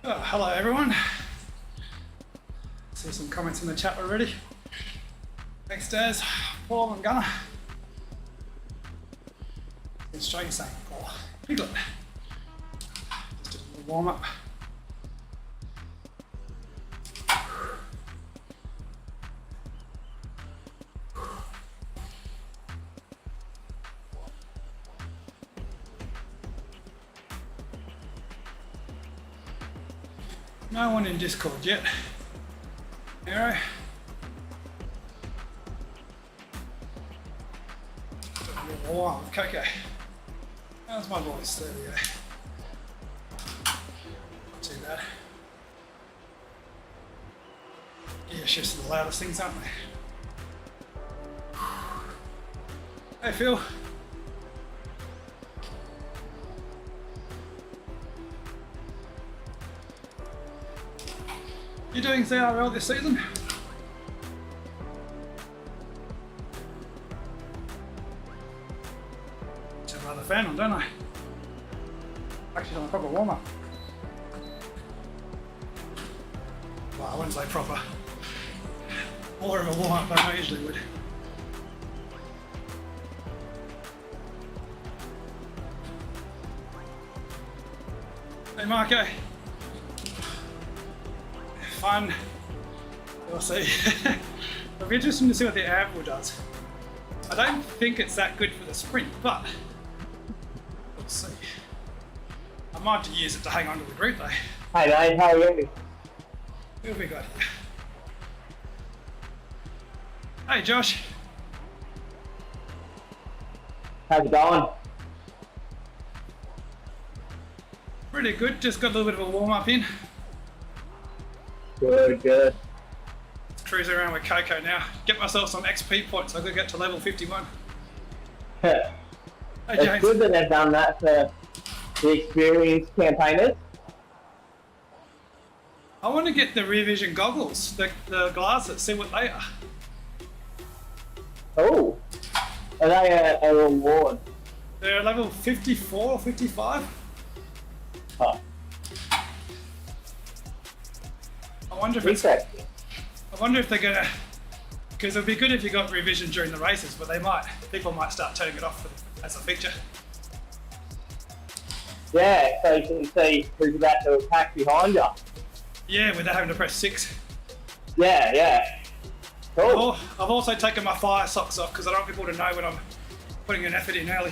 Hello everyone. See some comments in the chat already. Thanks Des, Paul and Gunnar. It's straight saying Paul. Piglet. Just a little warm up. No one in Discord yet. Arrow. Wow, okay. How's my voice? There we go. Not too bad. Yeah, shifts are the loudest things, aren't they? Hey Phil. You doing CRL this season? Turn my other fan on, don't I? Actually, on a proper warm up. Well, I wouldn't say proper. More of a warm up than I usually would. Hey Marco. Fun. We'll see. It'll be interesting to see what the anvil does. I don't think it's that good for the sprint, but we'll see. I might have to use it to hang on to the group though. Hey mate, how are you? Who have we got here? Hey Josh. How's it going? Pretty good, just got a little bit of a warm up in. Good. Let's cruise around with Coco now. Get myself some XP points, I could get to level 51. Hey It's James. good that they've done that for the experienced campaigners. I want to get the rear vision goggles, the glasses, see what they are. Oh, are they a reward? They're level 54 or 55. Oh, I wonder if it's, interesting. I wonder if they're gonna, because it'd be good if you got revision during the races, but people might start turning it off as a feature. Yeah, so you can see who's about to attack behind you. Yeah, without having to press 6. Yeah. Cool. I've also taken my fire socks off because I don't want people to know when I'm putting an effort in early.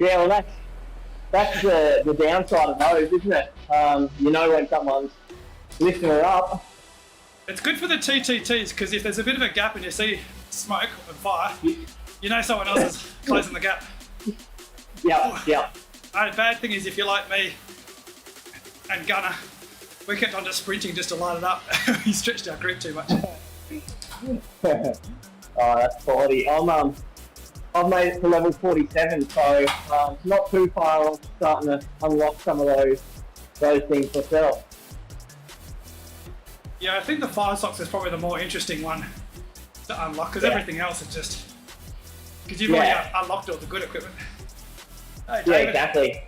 Yeah, well that's the downside of those, isn't it? You know when someone's lifting it up. It's good for the TTTs because if there's a bit of a gap and you see smoke and fire, you know someone else is closing the gap. Yeah. The bad thing is if you're like me and Gunnar, we kept on just sprinting just to light it up. We stretched our grip too much. Oh, that's quality. I've made it to level 47, so not too far off starting to unlock some of those things myself. Yeah, I think the fire socks is probably the more interesting one to unlock because everything else is just because you've already unlocked all the good equipment. Hey, Yeah, David. exactly.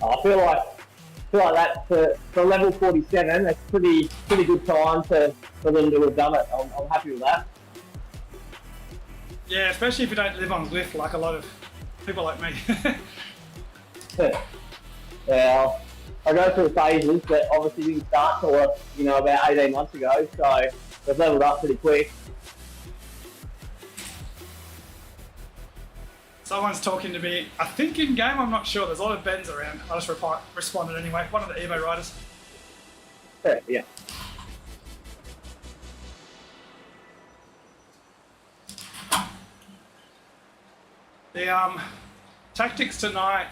I feel like that for level 47, that's pretty good time for them to have done it. I'm happy with that. Yeah, especially if you don't live on Zwift like a lot of people like me. Yeah, I go through phases, but obviously didn't start till about 18 months ago, so they've leveled up pretty quick. Someone's talking to me, I think in game, I'm not sure. There's a lot of Bens around. I just responded anyway. One of the Evo riders. Yeah. The tactics tonight,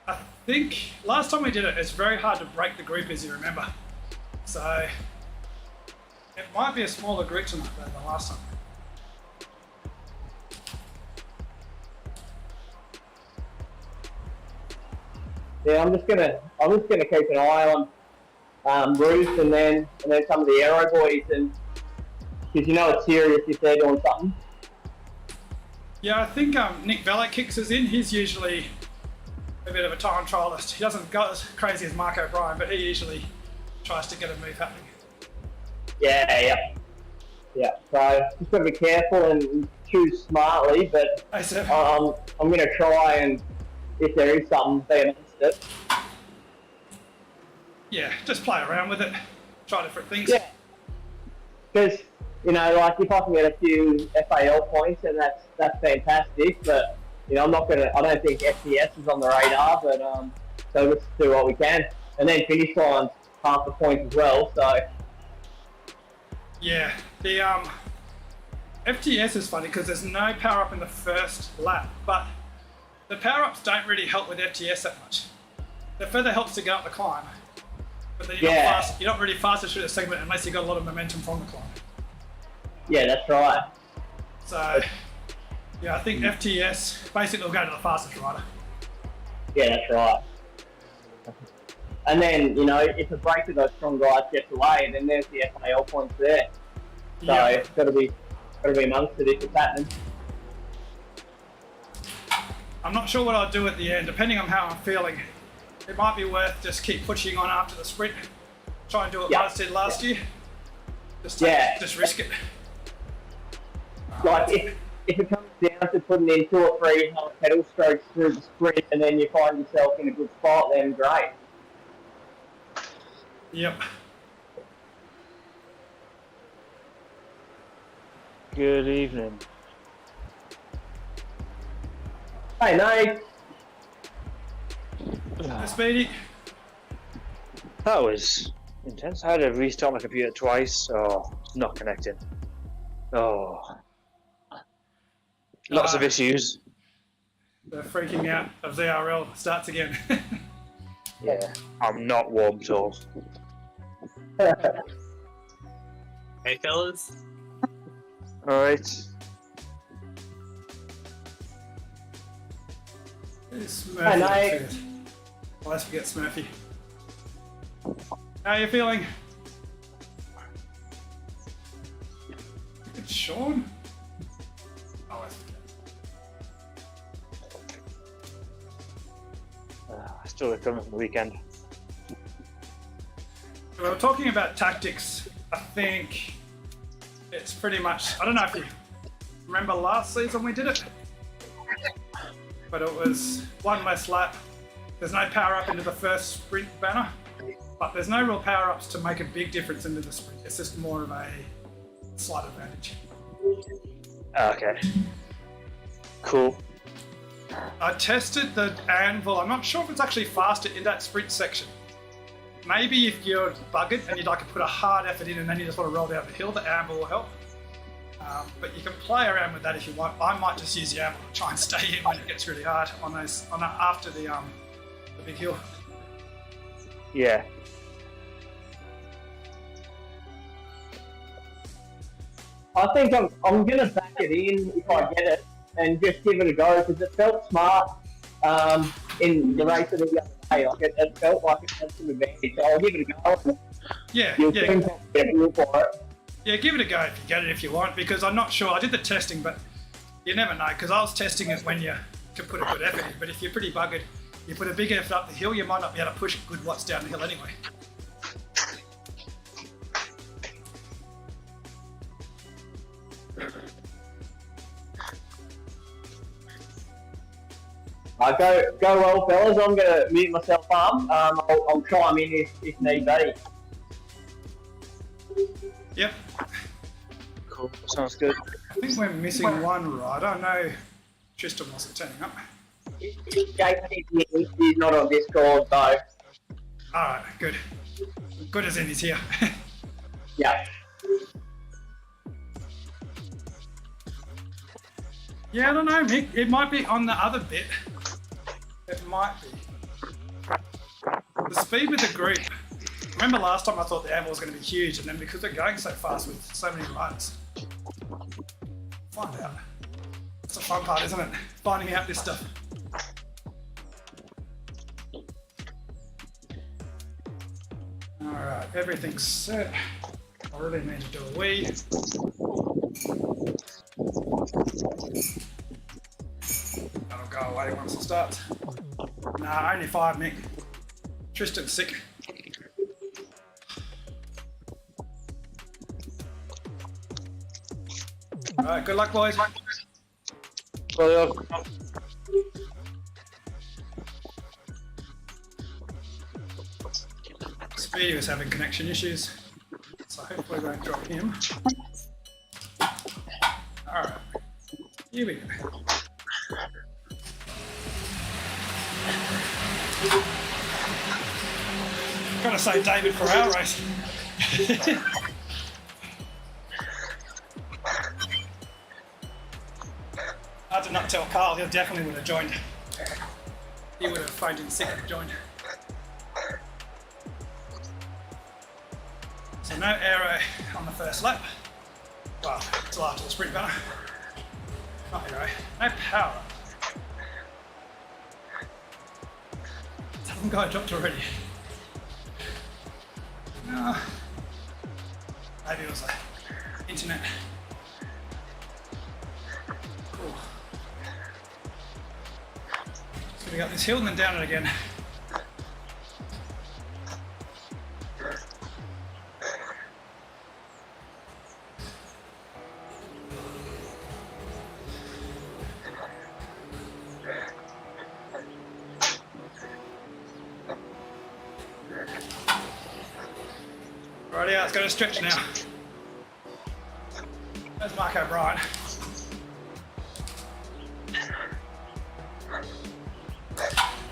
I think last time we did it, it's very hard to break the group as you remember. So it might be a smaller group tonight than the last time. Yeah, I'm just gonna keep an eye on Ruth and then some of the Aero boys, and because it's serious if they're doing something. Yeah, I think Nick Valley kicks us in. He's usually a bit of a time trialist. He doesn't go as crazy as Mark O'Brien, but he usually tries to get a move happening. Yeah. So just got to be careful and choose smartly, but I'm going to try and if there is something, be amongst it. Yeah, just play around with it. Try different things. Yeah. Because, you know, like if I can get a few FAL points, then that's fantastic. But, you know, I don't think FTS is on the radar, but so let's do what we can. And then finish line's half the points as well, so. Yeah, the FTS is funny because there's no power up in the first lap, but the power ups don't really help with FTS that much. The further helps to get up the climb, but then you're not really faster through the segment unless you've got a lot of momentum from the climb. Yeah, that's right. So, yeah, I think FTS basically will go to the fastest rider. Yeah, that's right. And then, you know, if a break of those strong guys gets away, then there's the FAL points there. So it's got to be amongst it if it's happening. I'm not sure what I'll do at the end, depending on how I'm feeling. It might be worth just keep pushing on after the sprint. Try and do what Lars did last year. Just risk it. Like if it comes down to putting in 2 or 3 pedal strokes through the sprint and then you find yourself in a good spot, then great. Yep. Good evening. Hey, Nate. Speedy. That was intense. I had to restart my computer twice. Oh, it's not connecting. Oh. Lots of issues. The freaking out of ZRL starts again. Yeah, I'm not warm at all. Hey, fellas. Alright. Smurfy. Nate. Let's forget Smurfy. How are you feeling? It's Sean. Oh, I forget. Still recovering from the weekend. We were talking about tactics. I think it's pretty much, I don't know if you remember last season we did it, but it was 1 less lap. There's no power up into the first sprint banner, but there's no real power ups to make a big difference into the sprint. It's just more of a slight advantage. Okay. Cool. I tested the anvil. I'm not sure if it's actually faster in that sprint section. Maybe if you're buggered and you'd like to put a hard effort in and then you just want to roll down the hill, the anvil will help. But you can play around with that if you want. I might just use the anvil to try and stay in when it gets really hard after the big hill. Yeah. I think I'm going to back it in if I get it and just give it a go because it felt smart in the race of the other day. Like it felt like it had some advantage. So I'll give it a go. You'll soon get a feel for it. Yeah, give it a go if you get it if you want, because I'm not sure. I did the testing, but you never know, because I was testing it when you can put a good effort in. But if you're pretty buggered, you put a big effort up the hill, you might not be able to push good watts down the hill anyway. Go well, fellas. I'm going to mute myself up. I'll chime in if need be. Yep. Cool. Sounds good. I think we're missing one rider. I know Tristan wasn't turning up. JP, he's not on Discord, though. Alright, good. Good as in he's here. Yeah. Yeah, I don't know, Mick. It might be on the other bit. It might be. The speed with the group. Remember last time I thought the anvil was going to be huge, and then because they're going so fast with so many riders. Find out. It's the fun part, isn't it? Finding out this stuff. Alright, everything's set. I really need to do a wee. That'll go away once it starts. Nah, only 5, Mick. Tristan's sick. Alright, good luck, boys. Well, Speedy was having connection issues, so hopefully we won't drop him. Alright, here we go. Gotta say David for our race. I did not tell Carl, he definitely would have joined. He would have phoned in sick and joined. So no aero on the first lap. Well, till after the sprint banner. Not aero, no power. Some guy dropped already. Maybe it was the internet. Cool. Just gonna go up this hill and then down it again. Right, yeah, it's got to stretch now. There's Mark O'Brien.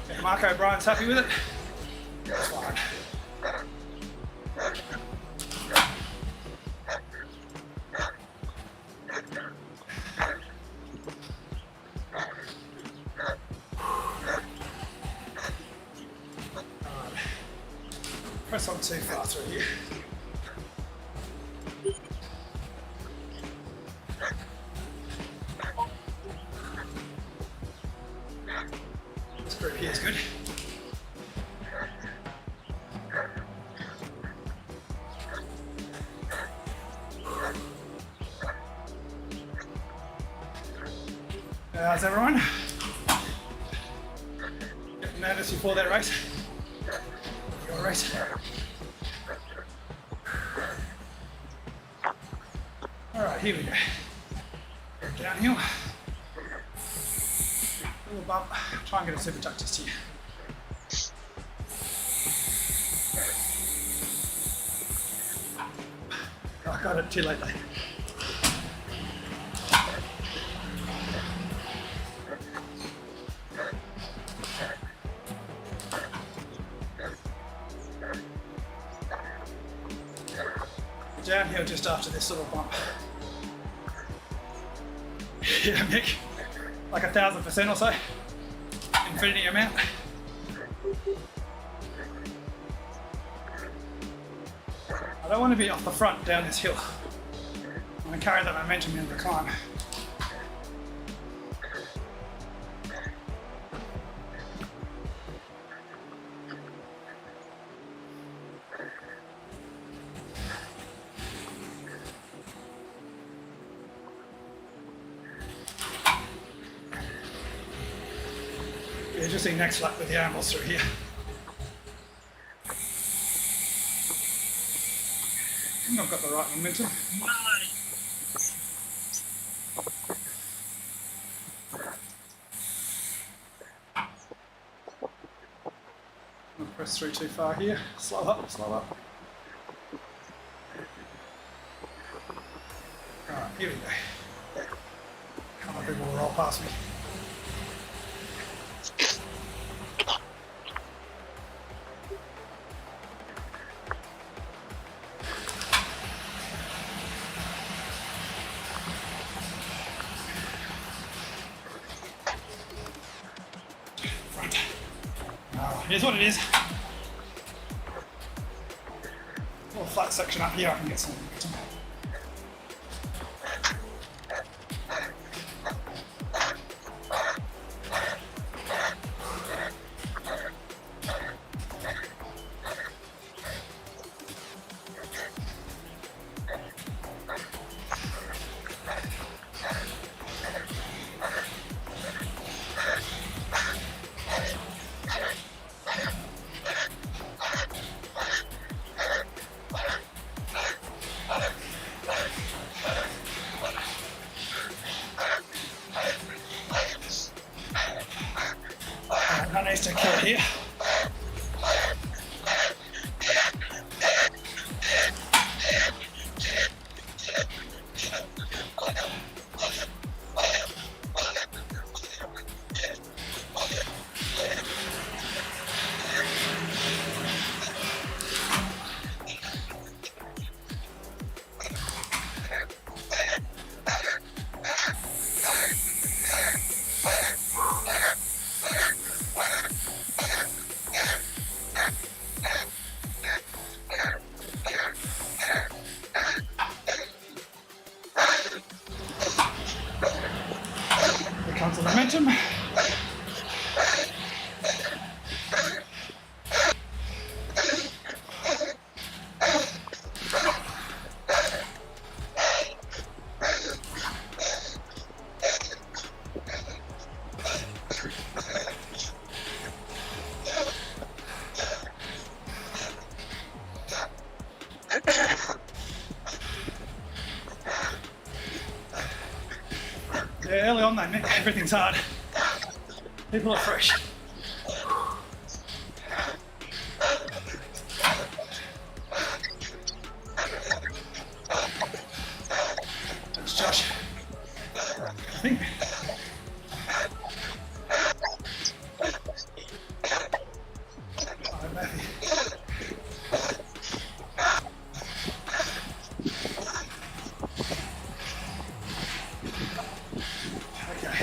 If Mark O'Brien's happy with it, that's fine. Press on too far through here. This group here is good. How's everyone? Getting nervous before that race? Your race? Alright, here we go. Downhill. Little bump. Try and get a super tuck just here. Oh, I got it too late though. Downhill just after this little bump. Yeah, Mick, like 1,000% or so. Infinity amount. I don't want to be off the front down this hill. I want to carry that momentum into the climb. Yeah, just see next lap with the animals through here. I think I've got the right momentum. I'll press through too far here. Slow up, slow up. Alright, here we go. Come on, people will roll past me. Here's what it is. A little flat section up here, I can get some. momentum. Yeah, early on they make everything's hard. People are fresh. That's Josh. I think. Oh, Matthew. Okay.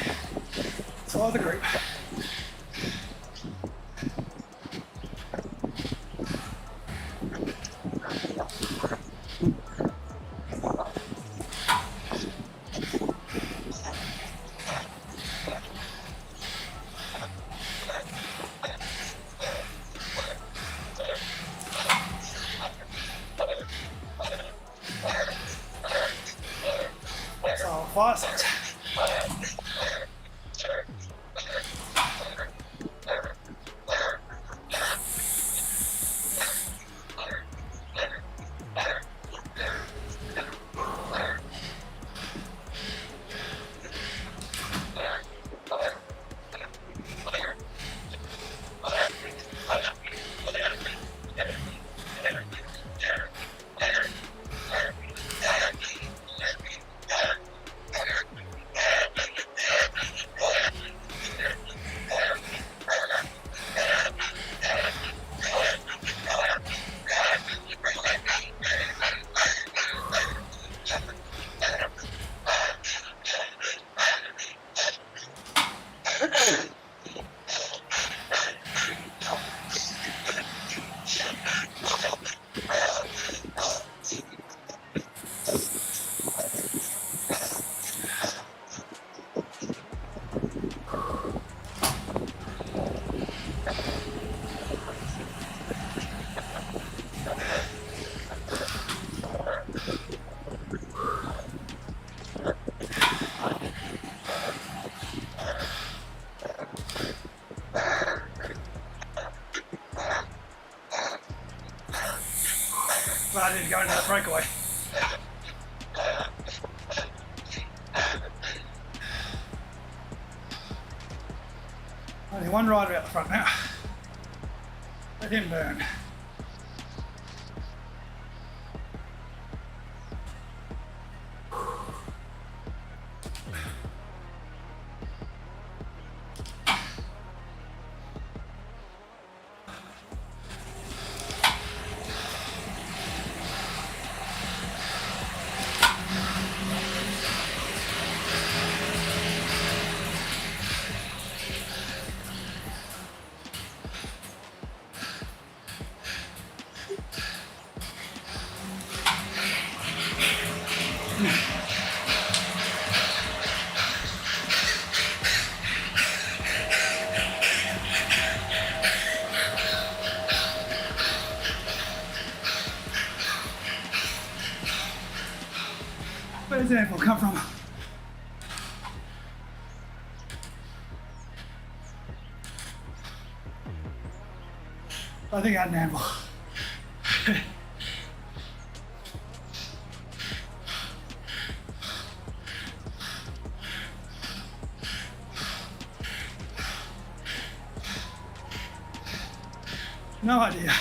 Follow the group. So, 5 seconds. Glad I didn't go into that breakaway. Only one rider out the front now. Let him burn. Where's the apple come from? I think I had an apple. No idea.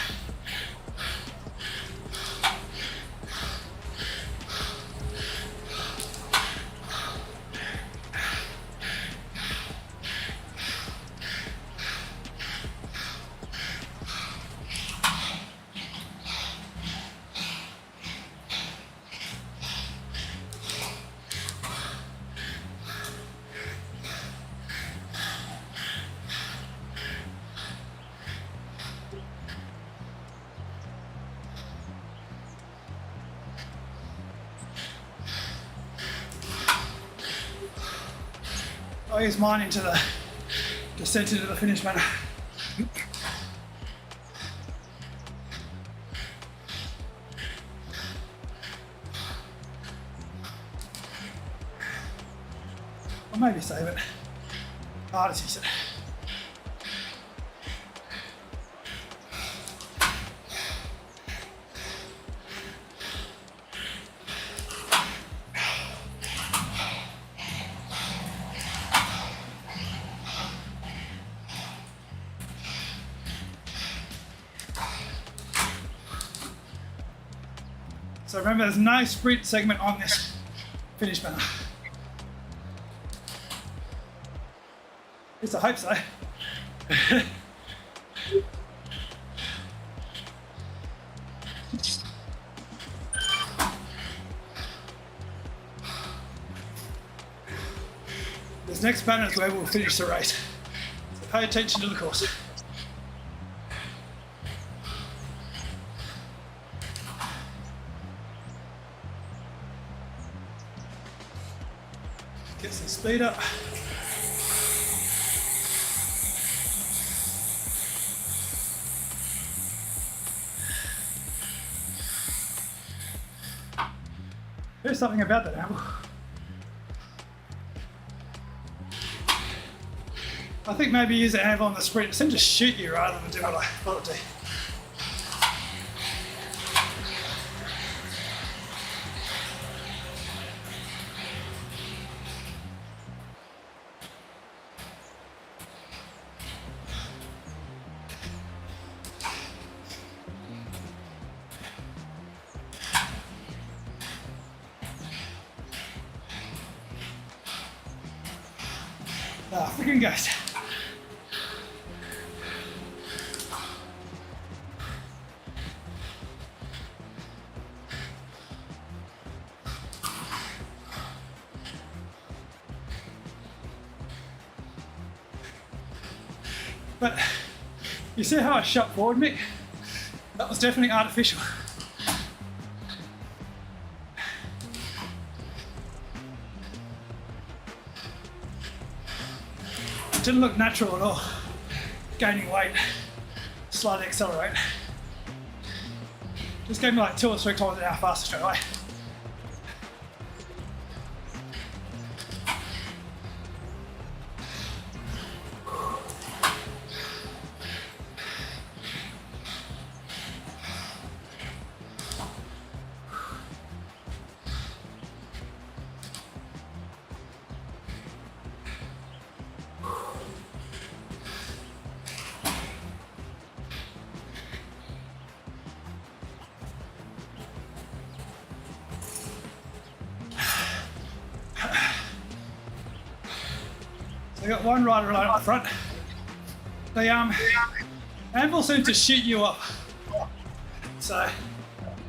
I'll use mine into the descent into the finish manner. Or maybe save it. Hard as you said. So remember, there's no sprint segment on this finish banner. At least I hope so. This next banner is where we'll finish the race. So pay attention to the course. Get some speed up. There's something about that angle. I think maybe use the angle on the sprint. It seems to shoot you rather than do what I thought it did. Ah, freaking goes. But you see how I shot forward, Mick? That was definitely artificial. It didn't look natural at all. Gaining weight, slightly accelerate. Just gave me like 2 or 3 kilometers an hour faster straight away. So I got one rider right up the front. The anvil seems to shoot you up. So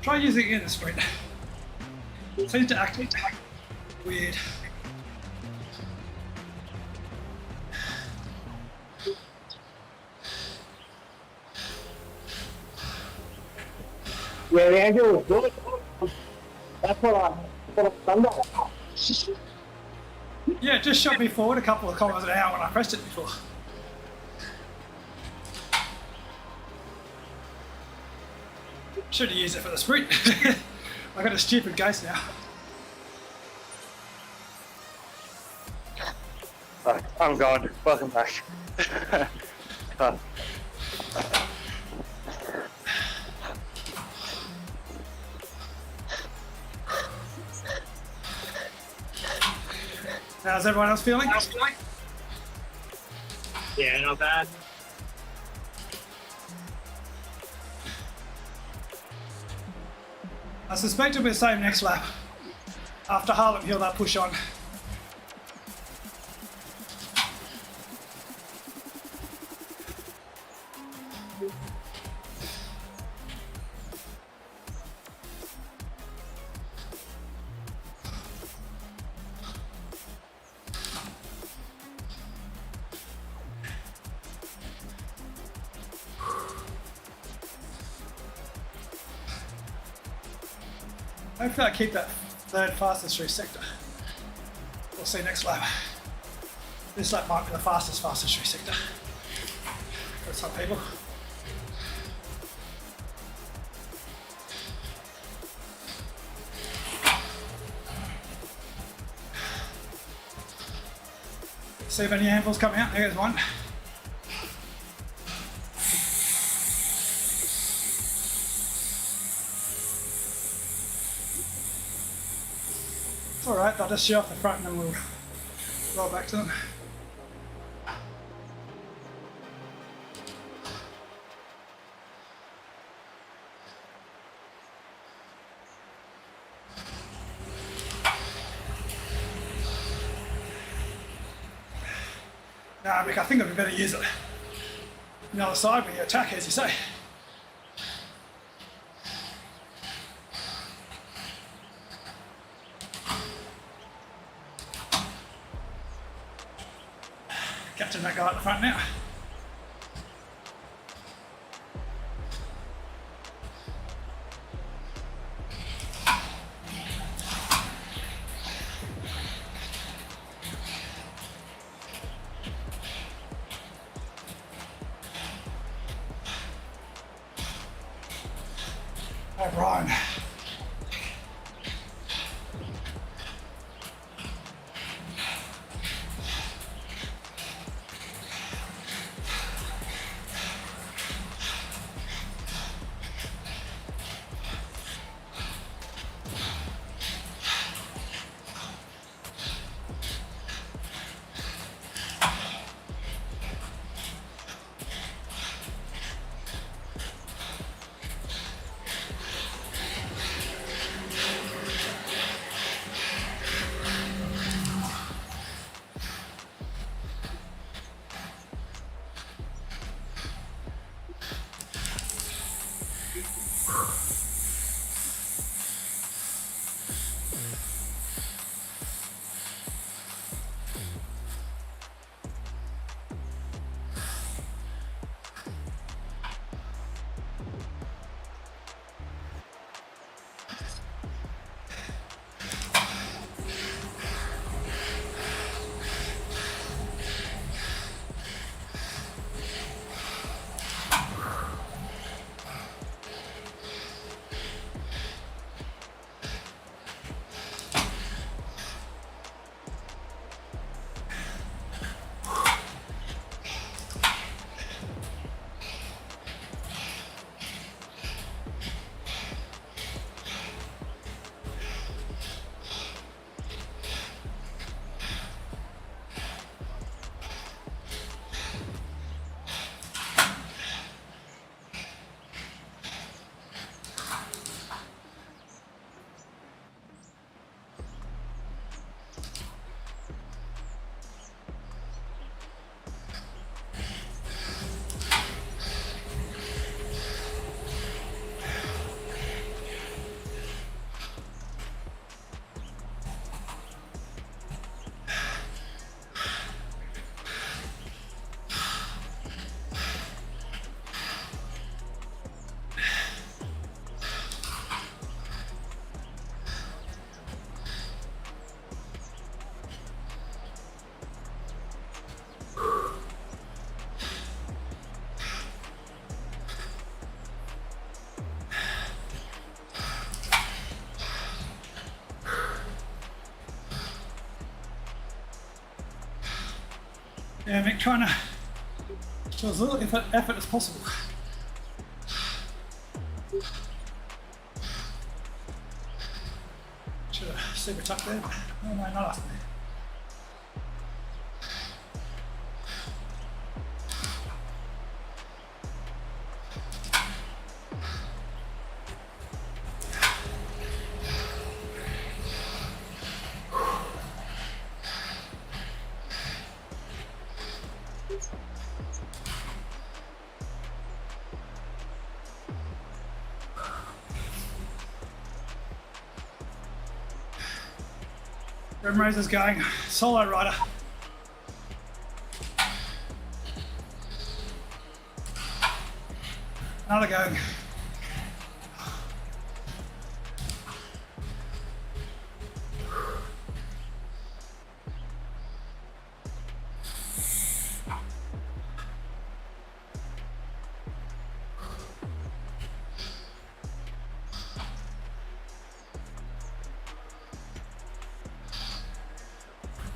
try using it in the sprint. It seems to act weird. Yeah, the angle was good. That's what I've done that. Yeah, it just shot me forward a couple of kilometers an hour when I pressed it before. Should have used it for the sprint. I got a stupid ghost now. Right, I'm gone. Welcome back. How's everyone else feeling? Yeah, not bad. I suspect it'll be the same next lap. After Harlem Hill, that push on. Hopefully I keep that third fastest through sector. We'll see next lap. This lap might be the fastest 360 for some people. See if any anvils come out. There's one. It's alright, they'll just shoot off the front and then we'll roll back to them. Nah, Mick, I think it'd be better use it on the other side when you attack, as you say. Catching that guy at the front now. Oh, Brian. Yeah, Mick, trying to show as little effort as possible. Should have super tucked there. Oh no, not us. Red Razor's going solo rider. Another going.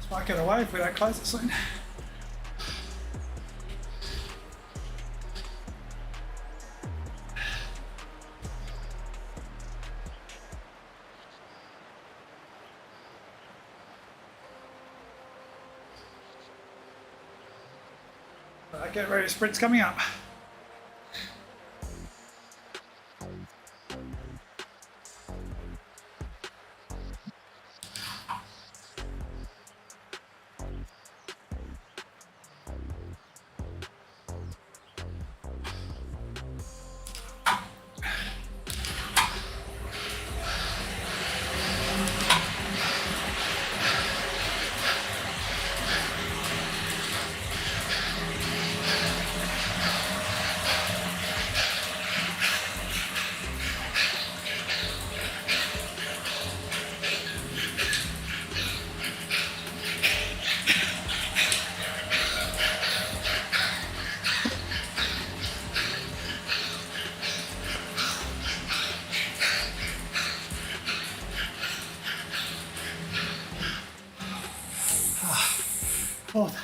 Might get away if we don't close it soon. Right, get ready, sprint's coming up. Fourth.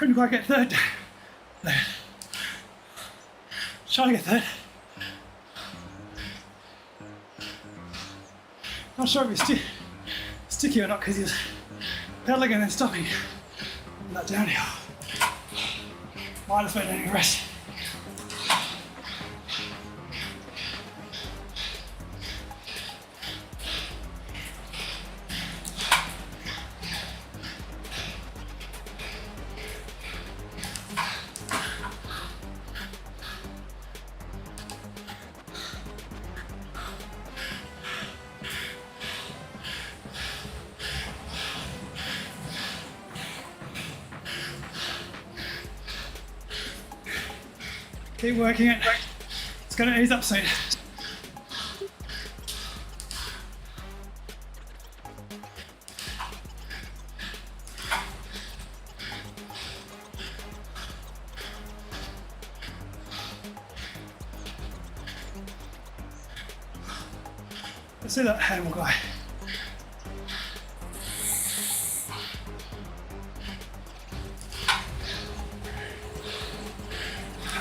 Couldn't quite get third. There. Trying to get third. Not sure if he's sticky or not because he's pedaling and then stopping on that downhill. Might have been any rest. Keep working it. It's going to ease up soon. Let's see that animal guy.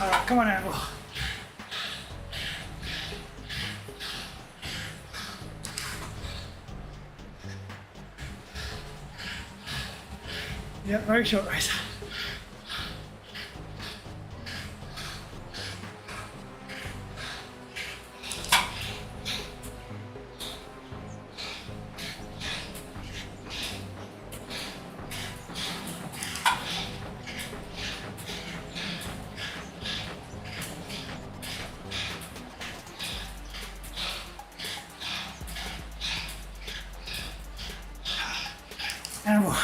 Alright, come on, Animal. Yeah, very short race. Animal.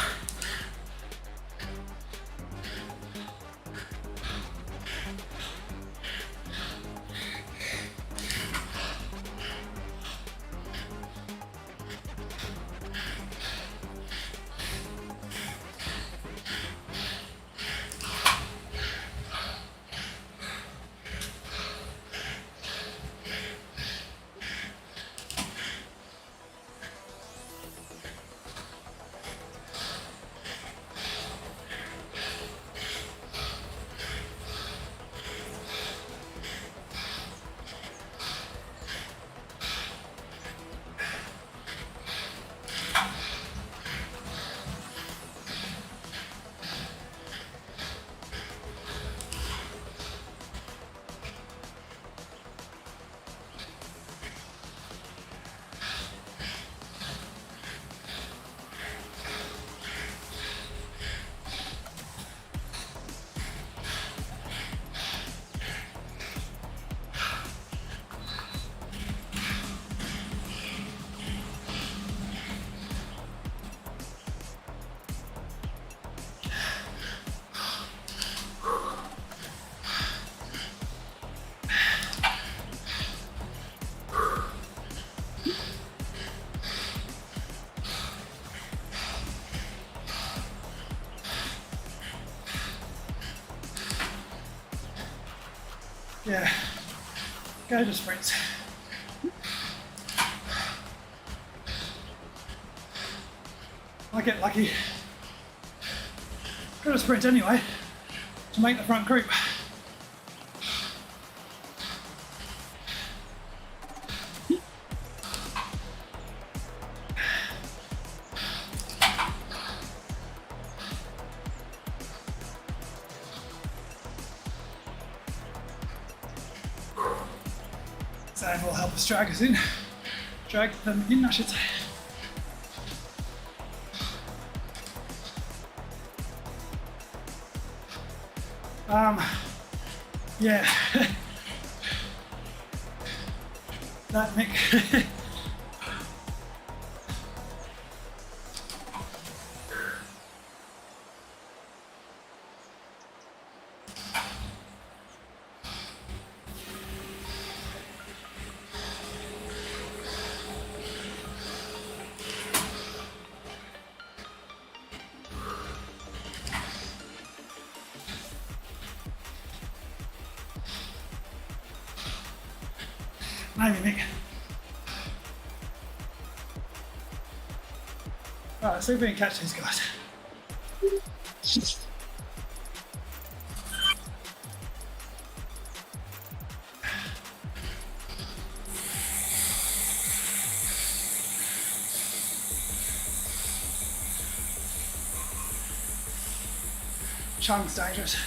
Yeah. Go to sprints. I get lucky. Go to sprint anyway to make the front group. Sam will help us drag us in. Drag them in, I should say. Yeah. That Mick. Maybe Mick. Right, let's see if we can catch these guys. Chung's dangerous.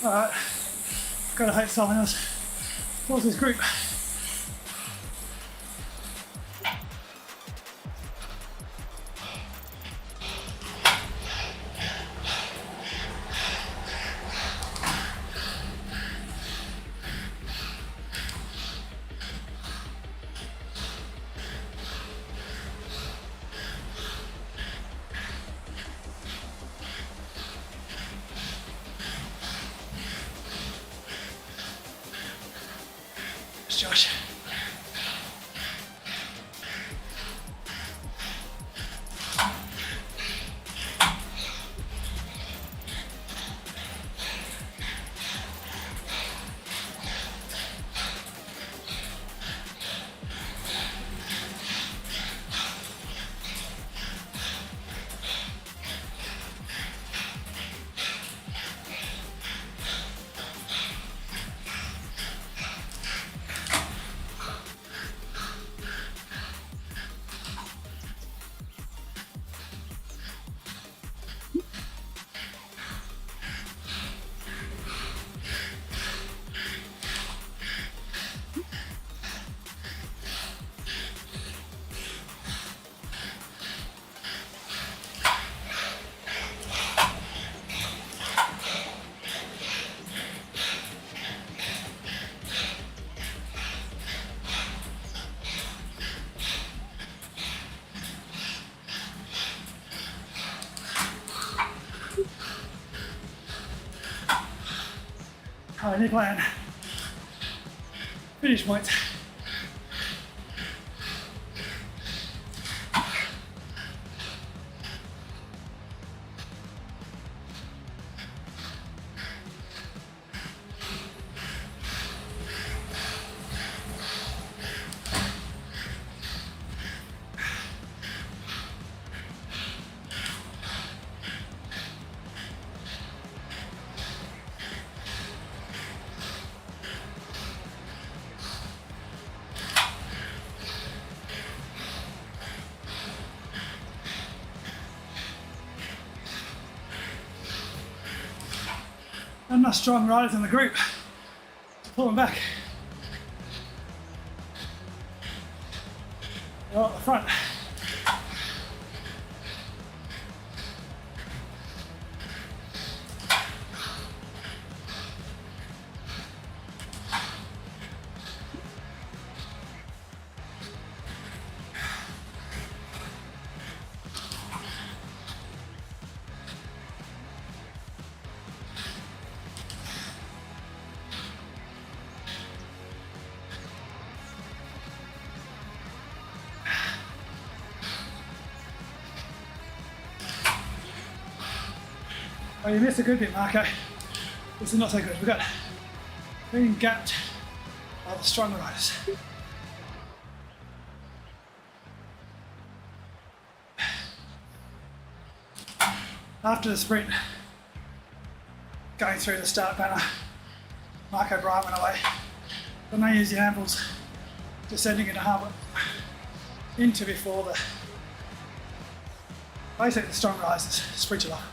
Alright, gotta hope someone else pulls this group. Josh. Alright, new plan. Finish points. Not enough strong riders in the group to pull them back. They're all at the front. Oh, you missed a good bit, Marco. This is not so good. We've got being gapped by the stronger riders. After the sprint, going through the start banner, Marco Bryant went away. Then they used the handles, descending into harbour, into before the basically the strong riders sprinted off.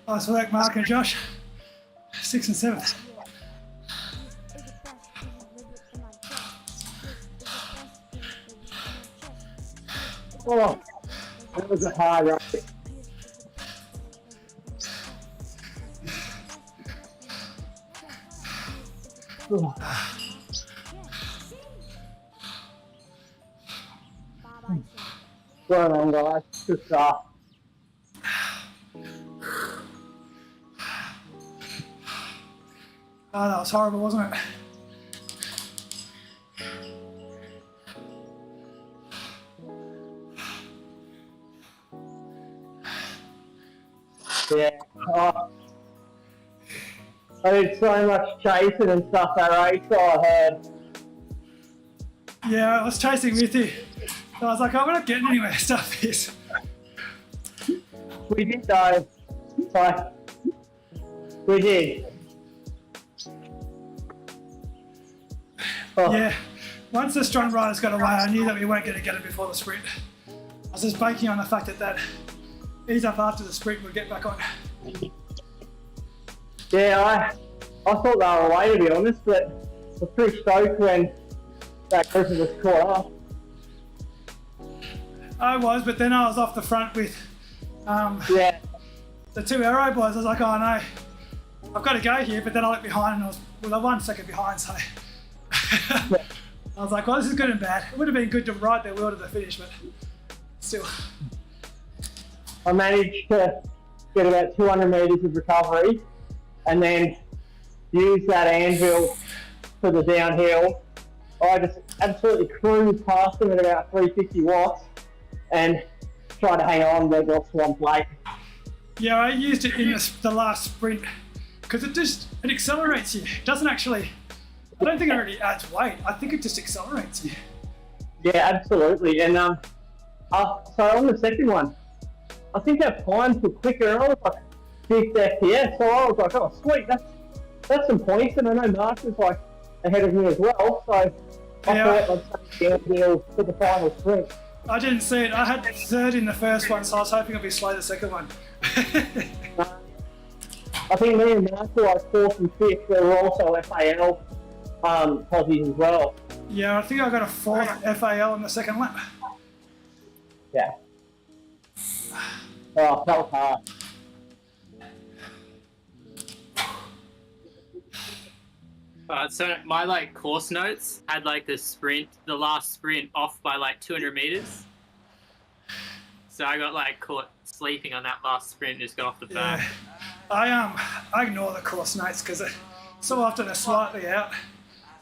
Nice work, Mark and Josh. 6th and 7th. Oh, that was a hard race. Oh. Well done, guys. Good stuff. Oh, that was horrible, wasn't it? Yeah. Oh. I did so much chasing and stuff that race, so I heard. Yeah, I was chasing with you. So I was like, I'm not getting anywhere, stuff this. We did though. Like, we did. Oh. Yeah, once the strong riders got away, I knew that we weren't going to get it before the sprint. I was just banking on the fact that ease up after the sprint, we'd get back on. Yeah, I thought they were away to be honest, but I was pretty stoked when that group was caught up. I was, but then I was off the front with Yeah. the 2 aero boys. I was like, oh no, I've got to go here, but then I looked behind and I was 1 second behind, so I was like, well, this is good and bad. It would have been good to ride their wheel to the finish, but still. I managed to get about 200 metres of recovery and then use that anvil for the downhill. I just absolutely cruised past them at about 350 watts and tried to hang on, but got swamped late. Yeah, I used it in the last sprint because it accelerates you. It doesn't actually, I don't think it really adds weight. I think it just accelerates you. Yeah, absolutely. And so on the second one, I think our times were quicker. I was like 6 FPS, so I was like, oh sweet, that's some points. And I know Mark was like ahead of me as well, so I thought I'd take the deal for the final sprint. I didn't see it. I had 3rd in the first one, so I was hoping I'd be slow the second one. I think me and Mark were like 4th and 5th. There were also FAL posies as well. Yeah, I think I got a 4th FAL in the second lap. Yeah. Oh, that was hard. So my course notes had the last sprint off by 200 meters. So I got caught sleeping on that last sprint and just got off the back. Yeah. I ignore the course notes because so often they're slightly out.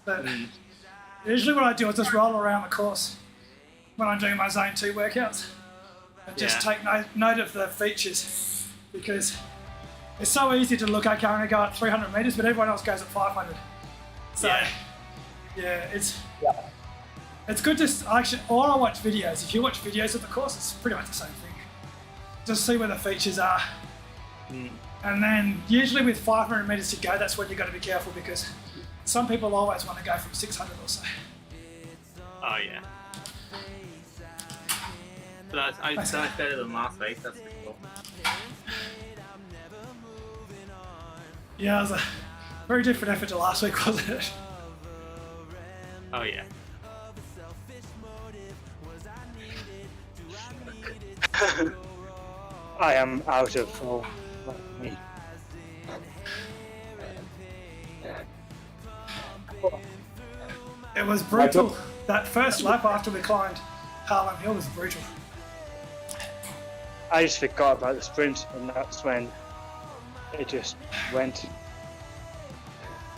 But usually what I do is just roll around the course when I'm doing my zone 2 workouts and just take note of the features, because it's so easy to look, okay, I'm going to go at 300 meters, but everyone else goes at 500. So, it's good to actually, or I watch videos. If you watch videos of the course, it's pretty much the same thing. Just see where the features are. And then usually with 500 meters to go, that's when you've got to be careful, because some people always want to go from 600 or so. Oh yeah. But it's so much better than last week, that's pretty cool. Yeah, it was a very different effort to last week, wasn't it? Oh yeah. I am out of full. It was brutal. That first lap after we climbed Harlem Hill was brutal. I just forgot about the sprint, and that's when it just went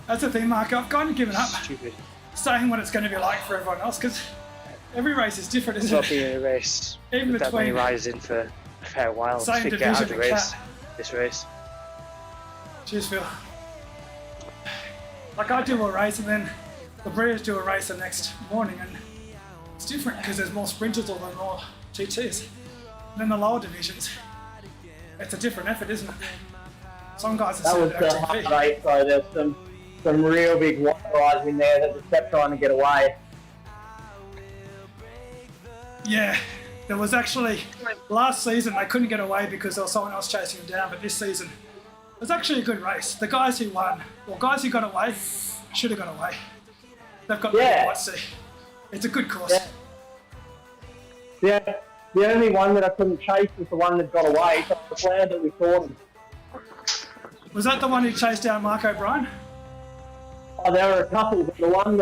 That's the thing, Mark. I've kind of given up stupid. saying what it's going to be like for everyone else, because every race is different, isn't Not it? being a race Even with that many between riders in for a fair while same to get out of division the and race. cat. This race. Cheers, Phil. Like I do a race and then the Breeders do a race the next morning, and it's different because there's more sprinters or there are more GTs. And then the lower divisions, it's a different effort, isn't it? Some guys That are was the hard race, though. There's some real big white riders in there that just kept trying to get away. Yeah, there was actually, last season they couldn't get away because there was someone else chasing them down, but this season It was actually a good race. The guys who won, or guys who got away, should have got away. They've got really what to see. It's a good course. Yeah. The only one that I couldn't chase was the one that got away, so I was glad that we caught him. Was that the one who chased down Mark O'Brien? Oh, there were a couple, but the one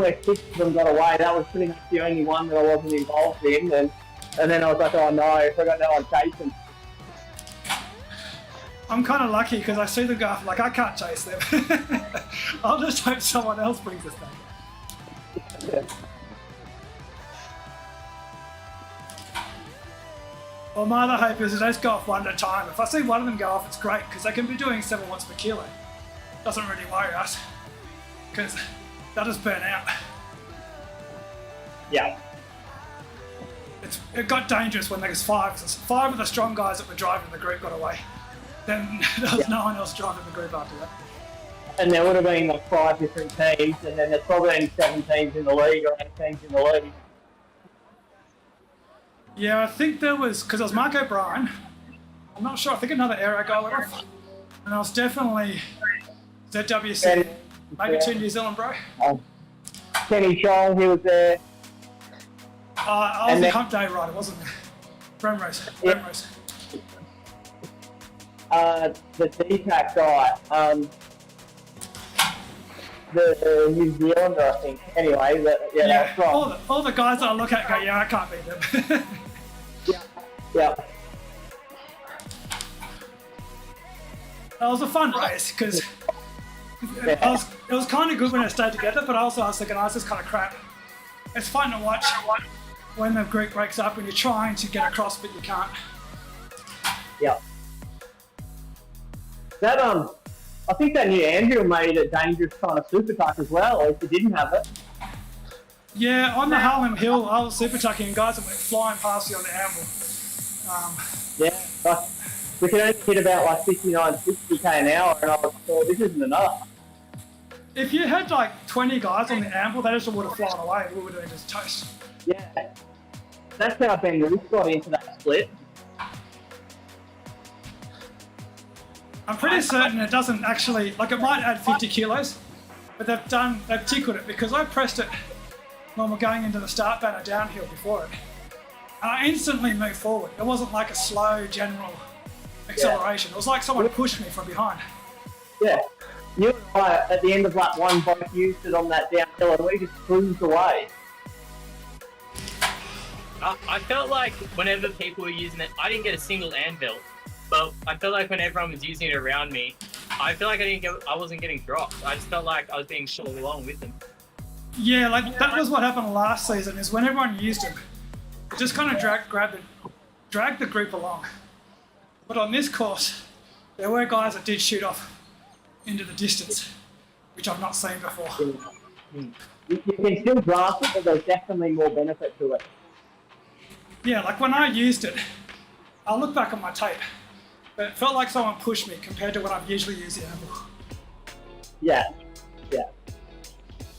where 6 of them got away, that was pretty much the only one that I wasn't involved in, and then I was like, oh no, I got no one chasing. I'm kind of lucky because I see them go off, like, I can't chase them. I'll just hope someone else brings us back. Yeah. Well, my other hope is they just go off one at a time. If I see one of them go off, it's great because they can be doing 7 watts per kilo. Doesn't really worry us because they'll just burn out. Yeah. It got dangerous when there was 5. So 5 of the strong guys that were driving the group got away. Then there was no one else driving the group after that. And there would have been like 5 different teams, and then there's probably only 7 teams in the league or 8 teams in the league. Yeah, I think there was, because it was Mark O'Brien. I'm not sure, I think another aero guy went off. And I was definitely ZWC, maybe 2 New Zealand, bro. Kenny Chong, he was there. I was the hump day rider, wasn't I? Remrose. The DPAC guy, the New Zealander, I think. Anyway, that's right. All the guys that I look at go, yeah, I can't beat them. Yeah. That was a fun race because it was kind of good when it stayed together, but also I was thinking, oh, this is kind of crap. It's fun to watch when the group breaks up and you're trying to get across, but you can't. Yeah. That I think that new Andrew made a dangerous kind of super tuck as well, if you didn't have it. Yeah, on the Harlem Hill, I was super tucking and guys that went flying past you on the amble. But we could only hit about like 59, 60k an hour, and I was like, this isn't enough. If you had like 20 guys on the amble, they just would have flown away. We would have been just toast. Yeah. That's how Ben Ruth got into that split. I'm pretty certain it doesn't actually, like it might add 50 kilos, but they've tickled it because I pressed it when we're going into the start banner downhill before it. And I instantly moved forward. It wasn't like a slow general acceleration. It was like someone pushed me from behind. Yeah. You and I, at the end of lap 1, both used it on that downhill and we just cruised away. I felt like whenever people were using it, I didn't get a single anvil. But I felt like when everyone was using it around me, I feel like I wasn't getting dropped. I just felt like I was being shot along with them. Yeah, like that was what happened last season. Is when everyone used it, it just kind of dragged the group along. But on this course, there were guys that did shoot off into the distance, which I've not seen before. You can still grasp it, but there's definitely more benefit to it. Yeah, like when I used it, I'll look back on my tape, but it felt like someone pushed me compared to when I've usually used the amble. Yeah.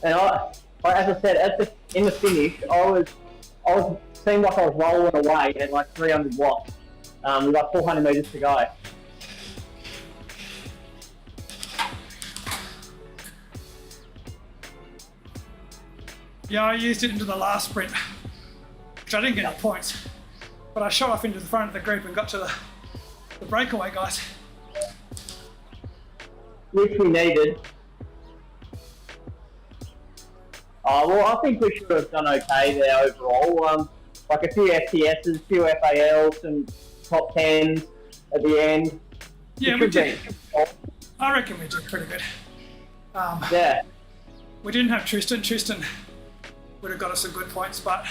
And I as I said, in the finish, I seemed like I was rolling away at like 300 watts. With like 400 meters to go. Yeah, I used it into the last sprint, which I didn't get any points, but I shot off into the front of the group and got to the breakaway guys. Which we needed. Well, I think we should have done okay there overall. Like a few FTSs, a few FALs, and top 10s at the end. Yeah, we did. I reckon we did pretty good. Yeah. We didn't have Tristan. Tristan would have got us some good points, but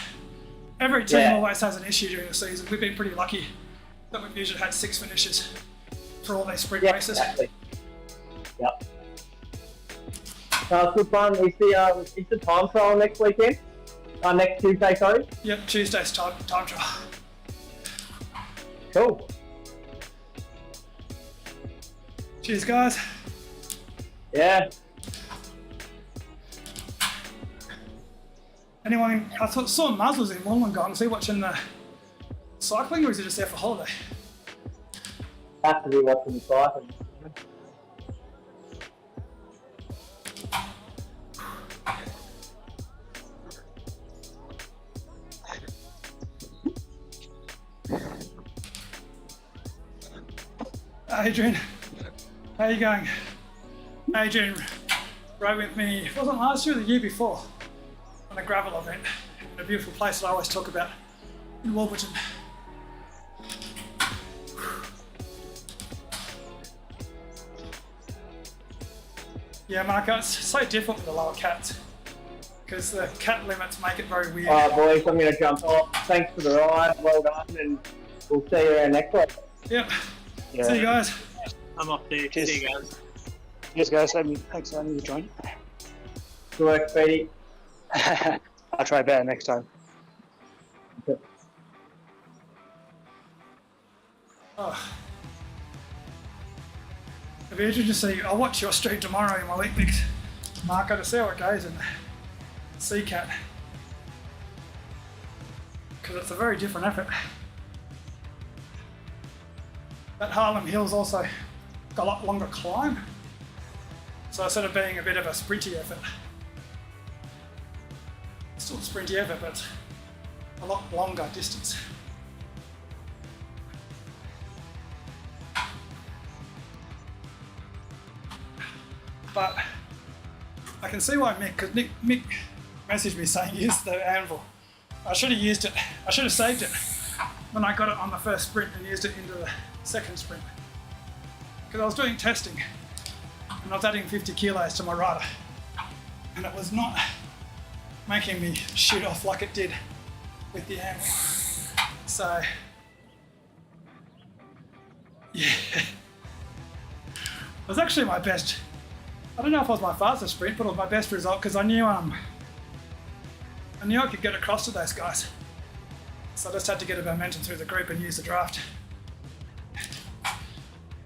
every team always has an issue during the season. We've been pretty lucky that we've usually had 6 finishes for all these sprint races. Exactly. Yep. Good fun. Is the time trial next weekend? Next Tuesday, sorry? Yep, Tuesday's time trial. Cool. Cheers, guys. Yeah. Anyone? I saw Muzz was in Wollongong. Is he watching the cycling, or is he just there for holiday? have to be watching the cycling. Adrian, how you going? Adrian rode with me, it wasn't last year or the year before, on a gravel event in a beautiful place that I always talk about in Warburton. Yeah, Marco, it's so different with the lower cats because the cat limits make it very weird. Alright boys, I'm going to jump off. Thanks for the ride, well done, and we'll see you around next week. Yep. Yeah. See you guys. I'm off too. Cheers. See you guys. Cheers, guys. Thanks for having me join. Good work, Speedy. I'll try better next time. Oh. It'll be interesting to see. I'll watch your stream tomorrow in my week mix, Marco, to see how it goes in Sea-Cat. Because it's a very different effort. That Harlem Hill's also got a lot longer climb. So instead of being a bit of a sprinty effort, still a sprinty effort, but a lot longer distance. But I can see why because Mick messaged me saying use the anvil. I should have used it. I should have saved it when I got it on the first sprint and used it into the second sprint. Because I was doing testing and I was adding 50 kilos to my rider and it was not making me shoot off like it did with the anvil. So, yeah. It was actually my best. I don't know if it was my fastest sprint, but it was my best result because I knew I could get across to those guys. So I just had to get a momentum through the group and use the draft.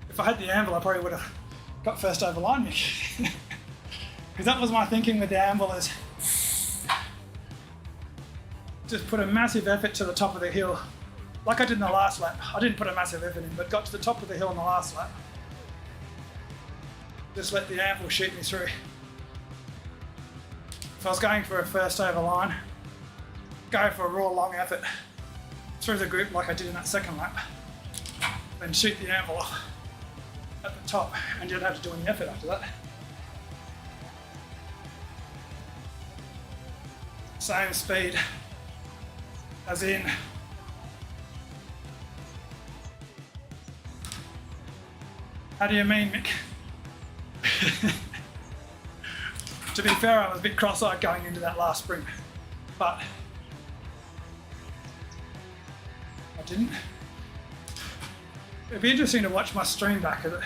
If I had the anvil, I probably would have got first over line me. Because that was my thinking with the anvil is just put a massive effort to the top of the hill. Like I did in the last lap. I didn't put a massive effort in, but got to the top of the hill in the last lap. Just let the anvil shoot me through. If I was going for a first over line, go for a raw long effort through the group like I did in that second lap, then shoot the anvil off at the top and you don't have to do any effort after that. Same speed as in how do you mean, Mick? To be fair, I was a bit cross-eyed going into that last sprint, but I didn't. It'd be interesting to watch my stream back of it.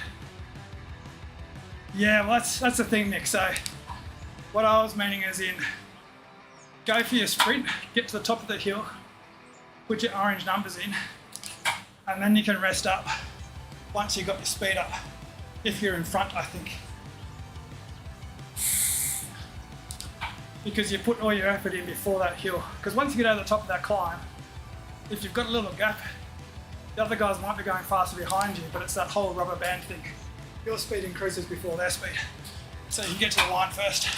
Yeah, well that's the thing, Nick. So what I was meaning is in go for your sprint, get to the top of the hill, put your orange numbers in, and then you can rest up once you've got your speed up. If you're in front, I think. Because you put all your effort in before that hill. Because once you get over the top of that climb, if you've got a little gap, the other guys might be going faster behind you, but it's that whole rubber band thing. Your speed increases before their speed. So you get to the line first.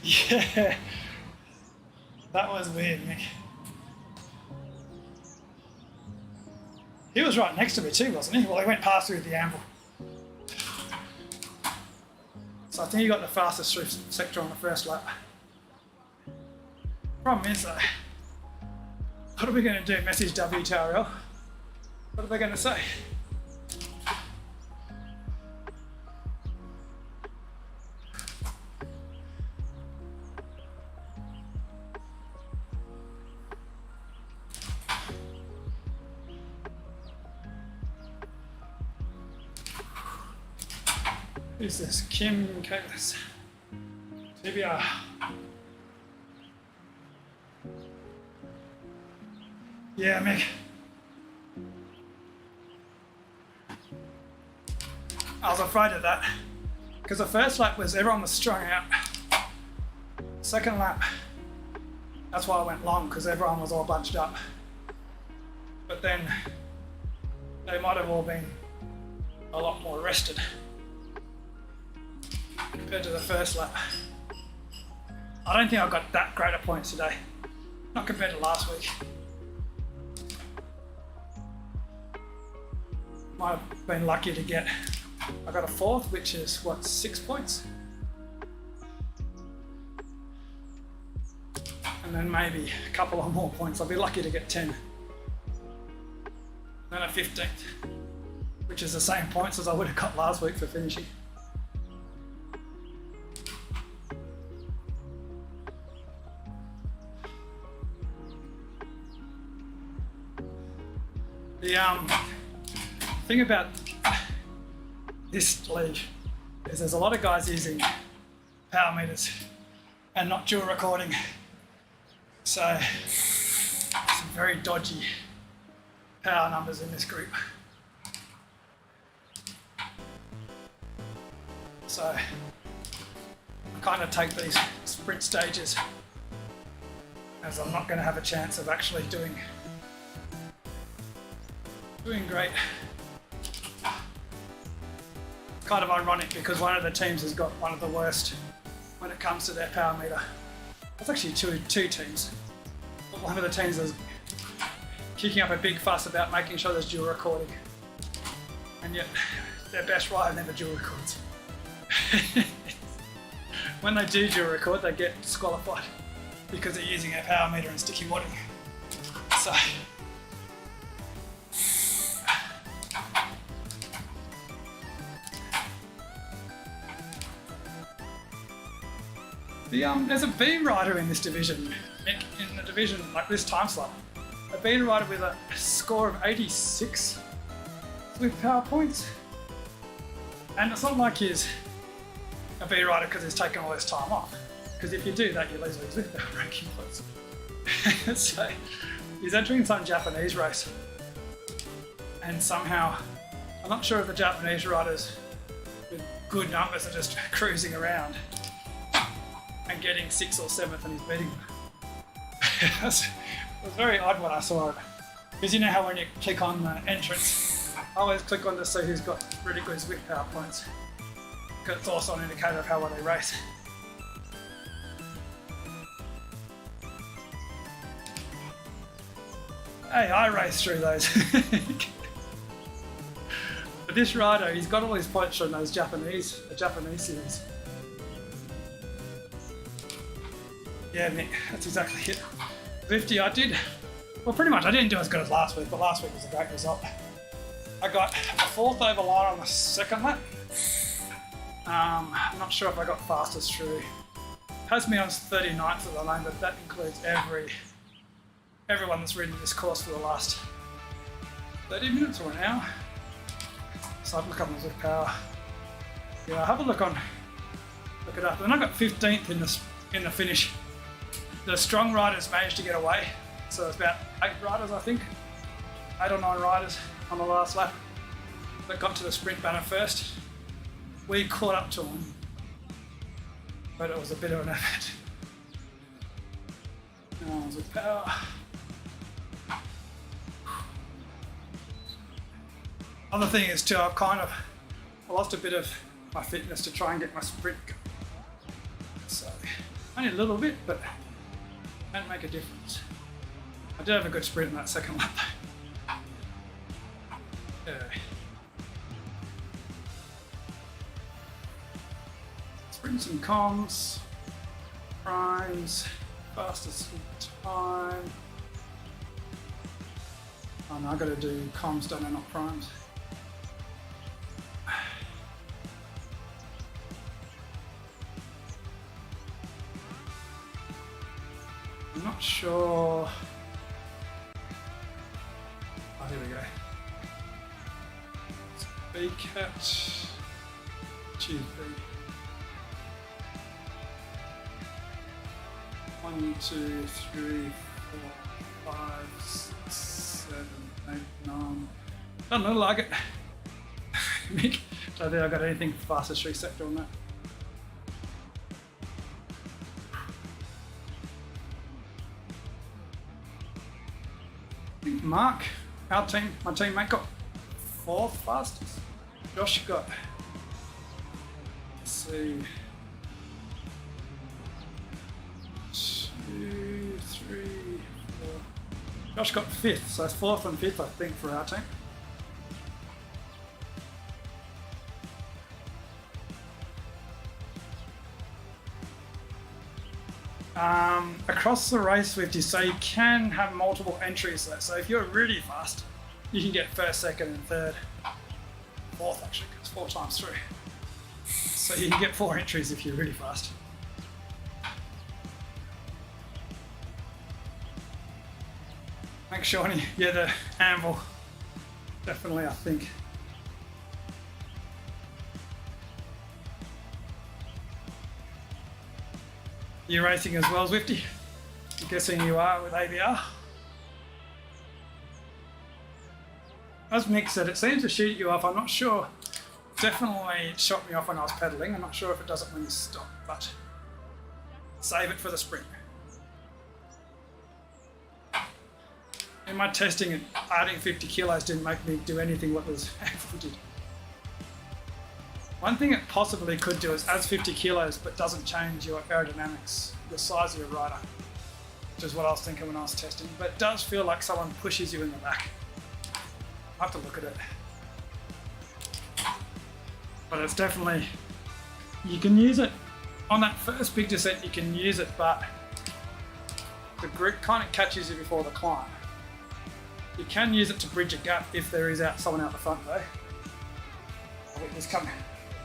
Yeah, that was weird, Mick. He was right next to me too, wasn't he? Well, he went past me with the anvil. So I think he got the fastest through sector on the first lap. Problem is though, what are we going to do? Message WTRL? What are they going to say? Who's this? Kim Calis. TBR. Yeah, Mick. I was afraid of that. Because the first lap was everyone was strung out. Second lap, That's why I went long, because everyone was all bunched up. But then they might have all been a lot more rested compared to the first lap. I don't think I got that great a points today, not compared to last week. Might have been lucky to get, I got a 4th, which is what, 6 points? And then maybe a couple of more points. I'll be lucky to get 10. Then a 15th, which is the same points as I would have got last week for finishing. The thing about this league is there's a lot of guys using power meters and not dual recording. So some very dodgy power numbers in this group. So I kind of take these sprint stages as I'm not going to have a chance of actually doing great. Kind of ironic because one of the teams has got one of the worst when it comes to their power meter. It's actually two teams. But one of the teams is kicking up a big fuss about making sure there's dual recording. And yet their best rider never dual records. When they do dual record, they get disqualified because they're using a power meter and sticky wadding. So there's a B rider in this division, in the division like this time slot. A B rider with a score of 86 with power points. And it's not like he's a B rider because he's taken all this time off. Because if you do that, you lose all your Zwift power ranking points. So he's entering some Japanese race. And somehow, I'm not sure if the Japanese riders with good numbers are just cruising around and getting 6th or 7th and he's beating them. It was very odd when I saw it. Because you know how when you click on the entrance, I always click on to see who's got really good Zwift power points. Because it's also an indicator of how well they race. Hey, I raced through those. But this rider, he's got all his points from those Japanese series. Yeah, Nick, that's exactly it. 50, I did, well pretty much I didn't do as good as last week, but last week was a great result. I got a 4th over line on the 2nd lap. I'm not sure if I got fastest through. It has me on 39th of the lane, but that includes everyone that's ridden this course for the last 30 minutes or an hour. So I've looked up on Zwift Power. Yeah, have a look it up. And I got 15th in the finish. The strong riders managed to get away, so it's about 8 riders, I think, 8 or 9 riders on the last lap that got to the sprint banner first. We caught up to them, but it was a bit of an effort. With power. Other thing is too, I lost a bit of my fitness to try and get my sprint going. So only a little bit, but won't make a difference. I did have a good sprint in that 2nd lap though. Yeah. Sprints and comms, primes, fastest time. Oh no, I gotta do comms, don't I, not primes. I'm not sure. Oh, here we go. B cat. Choose B. 1, 2, 3, 4, 5, 6, 7, 8, 9. Doesn't look like it. Mick, don't think I got anything fastest sector on that. I think Mark, our team, my teammate, got 4th fastest. Josh got, let's see, 2, 3, 4. Josh got 5th, so it's 4th and 5th, I think, for our team. Across the race with you, so you can have multiple entries there. So if you're really fast, you can get 1st, 2nd, and 3rd. 4th actually, because 4 times 3. So you can get 4 entries if you're really fast. Thanks, Shawnee. Yeah, the anvil. Definitely, I think. You're racing as well, Zwifty? I'm guessing you are with ABR. As Mick said, it seems to shoot you off. I'm not sure. Definitely it shot me off when I was pedaling. I'm not sure if it does it when you stop, but save it for the sprint. In my testing, adding 50 kilos didn't make me do anything what was actually did. One thing it possibly could do is adds 50 kilos but doesn't change your aerodynamics, the size of your rider, which is what I was thinking when I was testing. But it does feel like someone pushes you in the back. I have to look at it. But it's definitely, you can use it on that first big descent, you can use it, but the group kind of catches you before the climb. You can use it to bridge a gap if there is someone out the front though. Oh, witness coming.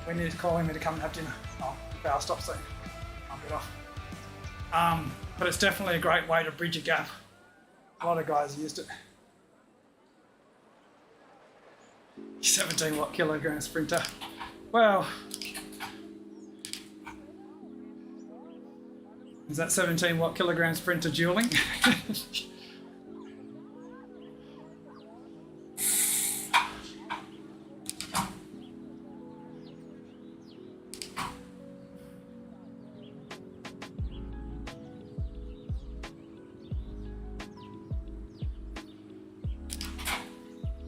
When he's calling me to come and have dinner. Oh, the power stop soon. I'll get off. But it's definitely a great way to bridge a gap. A lot of guys used it. 17 watt kilogram sprinter. Well, is that 17 watt kilogram sprinter dueling?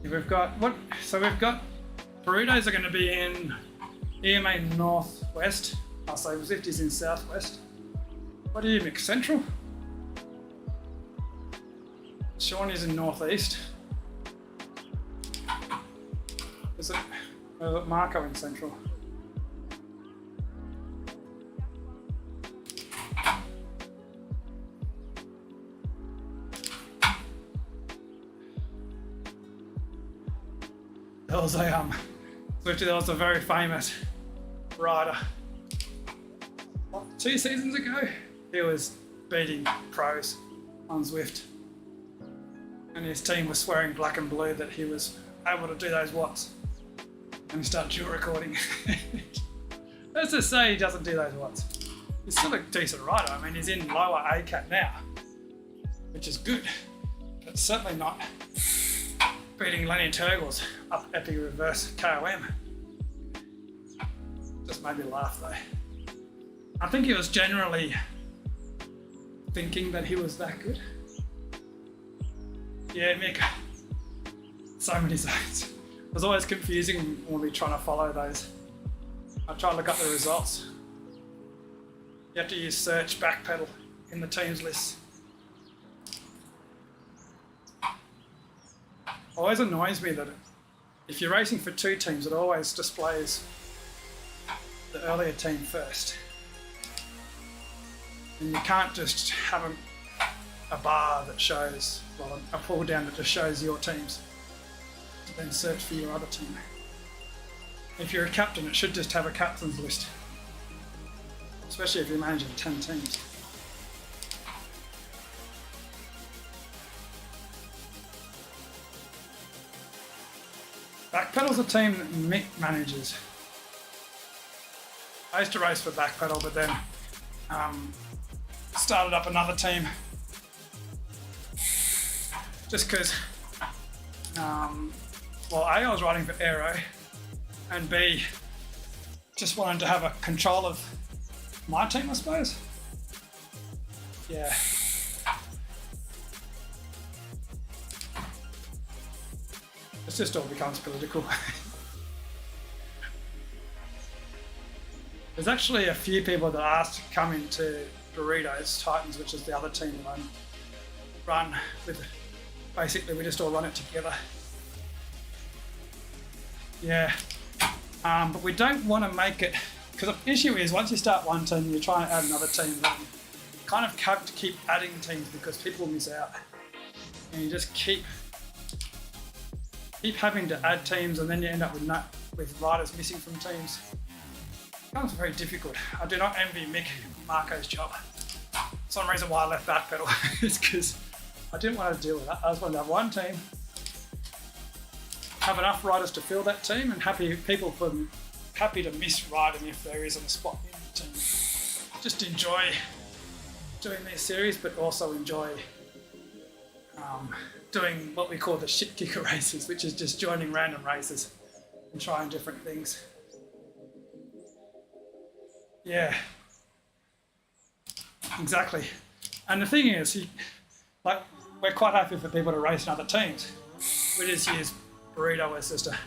We've got what? So we've got burritos are going to be in EMA northwest. I'll say Zwift is in southwest. What do you mix? Central? Sean is in northeast. Is it Marco in central? There was a very famous rider. What, 2 seasons ago? He was beating pros on Zwift. And his team was swearing black and blue that he was able to do those watts. And he started dual recording. Let's just say he doesn't do those watts. He's still a decent rider. I mean, he's in lower ACAT now, which is good. But certainly not beating Lenny Turgles up epic reverse KOM. Just made me laugh though. I think he was generally thinking that he was that good. Yeah, Mick. So many zones. It was always confusing when we trying to follow those. I try to look up the results. You have to use search backpedal in the teams list. Always annoys me that if you're racing for 2 teams, it always displays the earlier team first. And you can't just have a bar that shows, well, a pull down that just shows your teams to then search for your other team. If you're a captain, it should just have a captain's list, especially if you're managing 10 teams. Backpedal's a team that Mick manages. I used to race for Backpedal, but then started up another team just because, well, A, I was riding for Aero, and B, just wanted to have a control of my team, I suppose. Yeah. just all becomes political. There's actually a few people that asked to come into Burritos Titans, which is the other team that I run with. Basically, we just all run it together. Yeah, but we don't want to make it, because the issue is once you start one team, you try and add another team, then you kind of have to keep adding teams because people miss out, and you just keep having to add teams, and then you end up with riders missing from teams. It becomes very difficult. I do not envy Mick and Marco's job. That's one reason why I left Backpedal is because I didn't want to deal with that. I just wanted to have one team, have enough riders to fill that team, and happy to miss riding if there isn't a spot in the team. Just enjoy doing these series, but also enjoy doing what we call the shit kicker races, which is just joining random races and trying different things. Yeah, exactly. And the thing is, we're quite happy for people to race in other teams. We just use Burrito as just a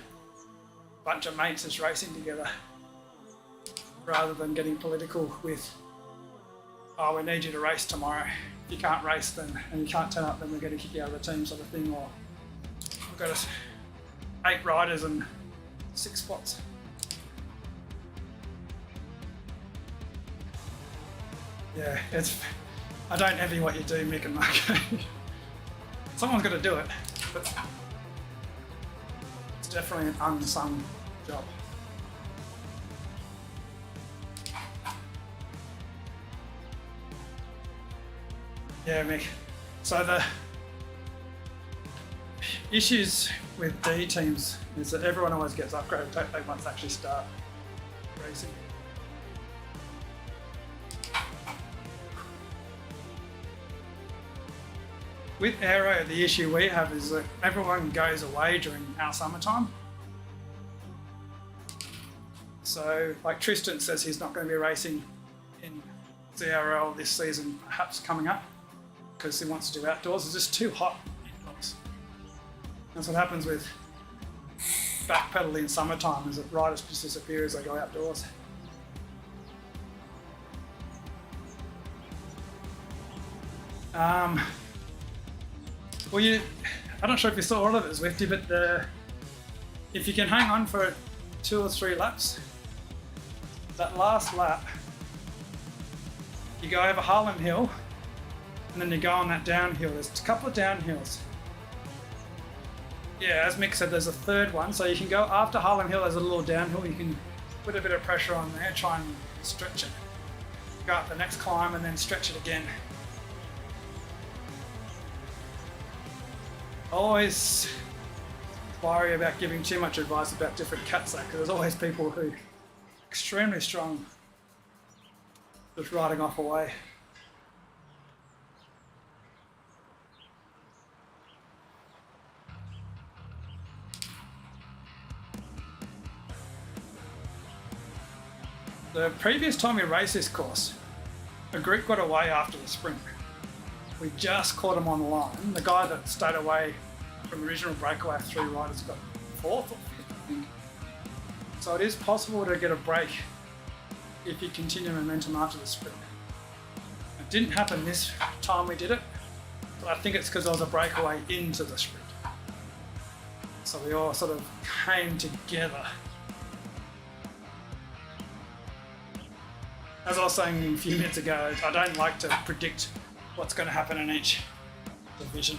bunch of mates just racing together, rather than getting political with, oh, we need you to race tomorrow. If you can't race then, and you can't turn up, then we're going to kick you out of the team, sort of thing. Or we've got 8 riders and 6 spots. Yeah, I don't envy what you do, Mick and Marco. Someone's got to do it, but it's definitely an unsung job. Yeah, Mick. So the issues with D teams is that everyone always gets upgraded. They must actually start racing. With Aero, the issue we have is that everyone goes away during our summertime. So, like Tristan says, he's not going to be racing in ZRL this season, perhaps coming up, because he wants to do outdoors. It's just too hot indoors. That's what happens with backpedaling in summertime, is that riders just disappear as they go outdoors. Well, I'm not sure if you saw all of it, Zwifty, but if you can hang on for 2 or 3 laps, that last lap, you go over Harlem Hill, and then you go on that downhill. There's a couple of downhills. Yeah, as Mick said, there's a third one, so you can go after Harlem Hill. There's a little downhill. You can put a bit of pressure on there, try and stretch it. Go up the next climb, and then stretch it again. Always worry about giving too much advice about different cats, because there's always people who are extremely strong, just riding off away. The previous time we raced this course, a group got away after the sprint. We just caught him on the line. The guy that stayed away from the original breakaway of 3 riders got 4th or 5th, I think. So it is possible to get a break if you continue momentum after the sprint. It didn't happen this time we did it, but I think it's because there was a breakaway into the sprint. So we all sort of came together. As I was saying a few minutes ago, I don't like to predict what's going to happen in each division.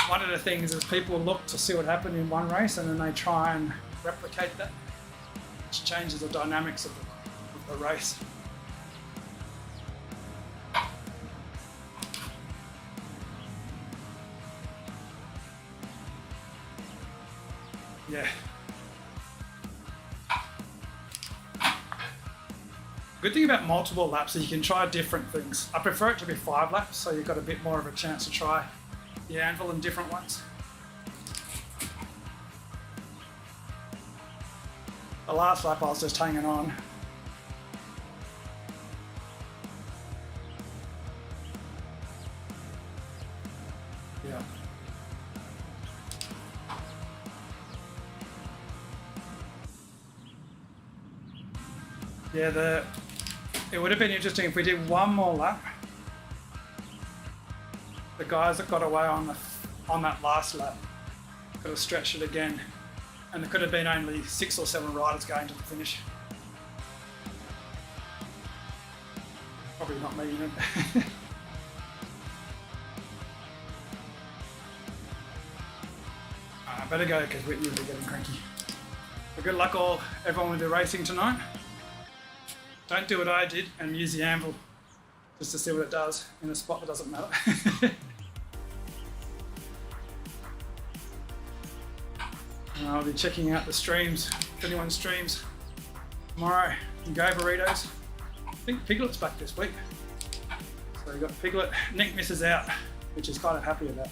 One of the things is people look to see what happened in one race and then they try and replicate that, which changes the dynamics of the race. Yeah. Good thing about multiple laps is you can try different things. I prefer it to be 5 laps, so you've got a bit more of a chance to try the anvil in different ones. The last lap I was just hanging on. Yeah. Yeah, it would have been interesting if we did one more lap. The guys that got away on that last lap could have stretched it again, and there could have been only 6 or 7 riders going to the finish. Probably not me, you know. I better go because Whitney will be getting cranky. But good luck everyone will be racing tonight. Don't do what I did and use the anvil just to see what it does in a spot that doesn't matter. And I'll be checking out the streams, if anyone streams tomorrow. You go burritos. I think Piglet's back this week. So we've got Piglet. Nick misses out, which is kind of happy about.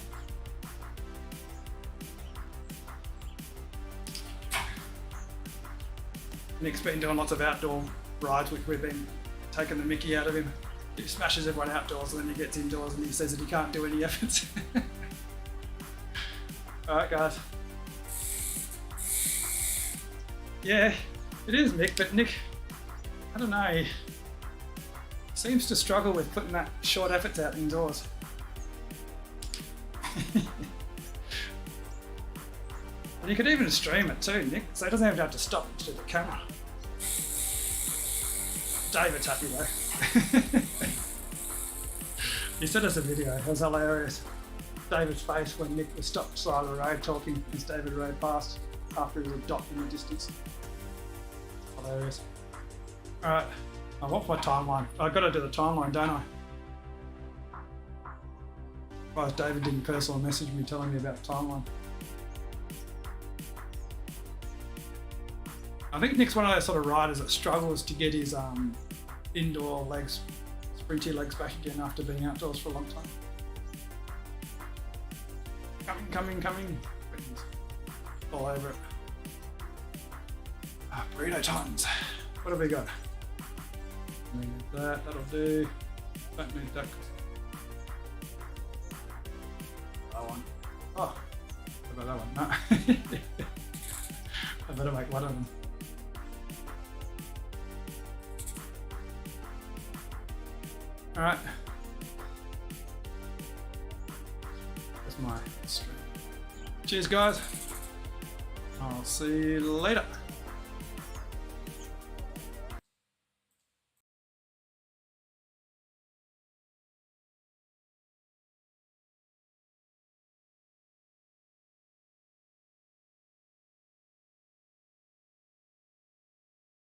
Nick's been doing lots of outdoor rides, which we've been taking the mickey out of him. He smashes everyone outdoors and then he gets indoors and he says that he can't do any efforts. Alright guys. Yeah, it is Nick, but Nick, I don't know, he seems to struggle with putting that short efforts out indoors. And you could even stream it too, Nick, so he doesn't even have to stop to the camera. David's happy though. He sent us a video, it was hilarious. David's face when Nick was stopped side of the road talking as David rode past after he was a dot in the distance. Hilarious. Alright, I want my timeline. I've got to do the timeline, don't I? Well, David didn't personally message me telling me about the timeline. I think Nick's one of those sort of riders that struggles to get his indoor legs, sprinty legs back again after being outdoors for a long time. Coming. All over it. Burrito Titans. What have we got? Need that'll do. Don't need that. That one. Oh, what about that one? No. I better make one of them. Alright. That's my stream. Cheers guys. I'll see you later.